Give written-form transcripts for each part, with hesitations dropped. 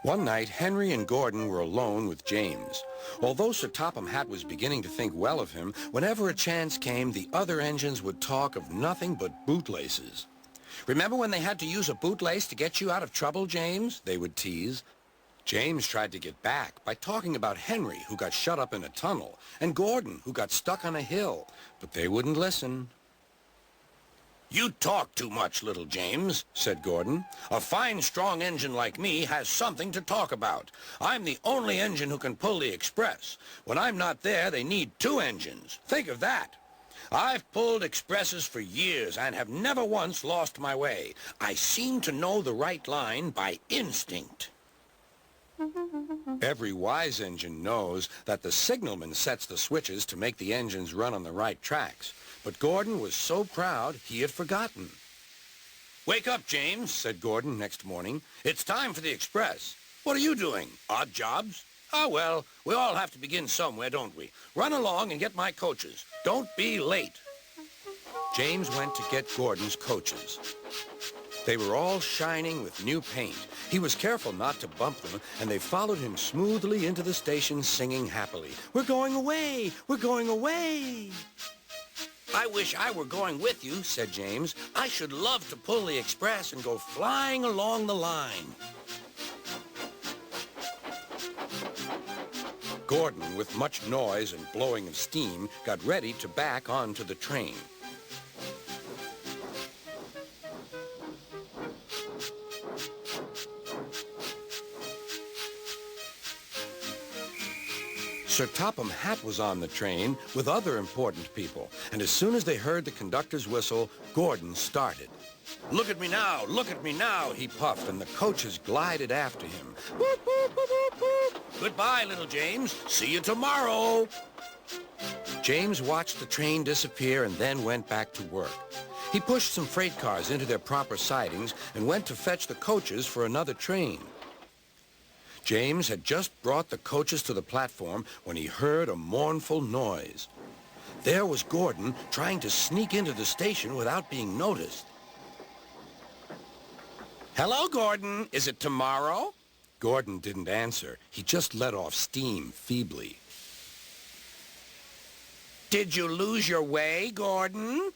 One night, Henry and Gordon were alone with James. Although Sir Topham Hatt was beginning to think well of him, whenever a chance came, the other engines would talk of nothing but bootlaces. "Remember when they had to use a bootlace to get you out of trouble, James?" they would tease. James tried to get back by talking about Henry, who got shut up in a tunnel, and Gordon, who got stuck on a hill, but they wouldn't listen. "You talk too much, little James," said Gordon. "A fine, strong engine like me has something to talk about. I'm the only engine who can pull the express. When I'm not there, they need two engines. Think of that. I've pulled expresses for years and have never once lost my way. I seem to know the right line by instinct." Every wise engine knows that the signalman sets the switches to make the engines run on the right tracks. But Gordon was so proud he had forgotten. "Wake up, James," said Gordon next morning. "It's time for the express. What are you doing? Odd jobs? Ah, well, we all have to begin somewhere, don't we? Run along and get my coaches. Don't be late." James went to get Gordon's coaches. They were all shining with new paint. He was careful not to bump them, and they followed him smoothly into the station singing happily, "We're going away! We're going away!" "I wish I were going with you," said James. "I should love to pull the express and go flying along the line." Gordon, with much noise and blowing of steam, got ready to back onto the train. Sir Topham Hatt was on the train with other important people, and as soon as they heard the conductor's whistle, Gordon started. "Look at me now," he puffed, and the coaches glided after him. "Whoop, whoop, whoop, whoop, whoop. Goodbye, little James. See you tomorrow." James watched the train disappear and then went back to work. He pushed some freight cars into their proper sidings and went to fetch the coaches for another train. James had just brought the coaches to the platform when he heard a mournful noise. There was Gordon trying to sneak into the station without being noticed. "Hello, Gordon. Is it tomorrow?" Gordon didn't answer. He just let off steam feebly. "Did you lose your way, Gordon?"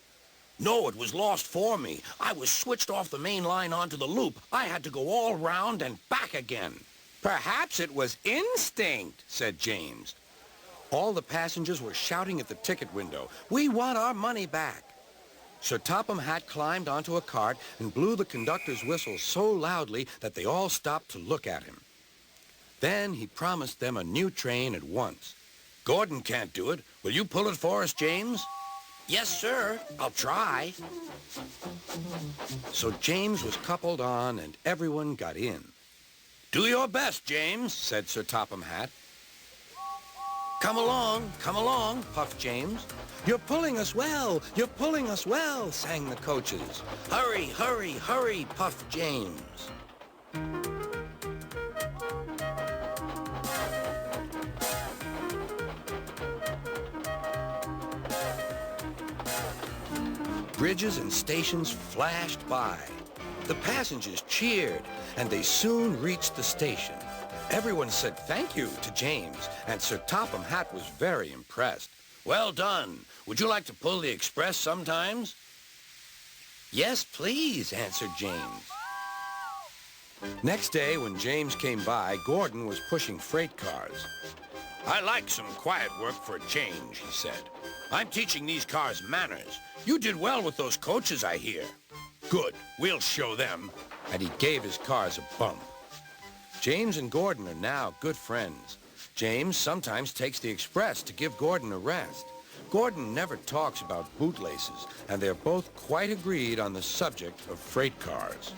"No, it was lost for me. I was switched off the main line onto the loop. I had to go all round and back again." "Perhaps it was instinct," said James. All the passengers were shouting at the ticket window, "We want our money back." Sir Topham Hatt climbed onto a cart and blew the conductor's whistle so loudly that they all stopped to look at him. Then he promised them a new train at once. "Gordon can't do it. Will you pull it for us, James?" "Yes, sir. I'll try." So James was coupled on and everyone got in. "Do your best, James," said Sir Topham Hatt. Come along, puffed James. "You're pulling us well, you're pulling us well," sang the coaches. "Hurry, hurry, hurry," puffed James. Bridges and stations flashed by. The passengers cheered, and they soon reached the station. Everyone said thank you to James, and Sir Topham Hatt was very impressed. "Well done. Would you like to pull the express sometimes?" "Yes, please," answered James. Next day, when James came by, Gordon was pushing freight cars. "I like some quiet work for a change," he said. "I'm teaching these cars manners. You did well with those coaches, I hear." "Good. We'll show them." And he gave his cars a bump. James and Gordon are now good friends. James sometimes takes the express to give Gordon a rest. Gordon never talks about bootlaces, and they're both quite agreed on the subject of freight cars.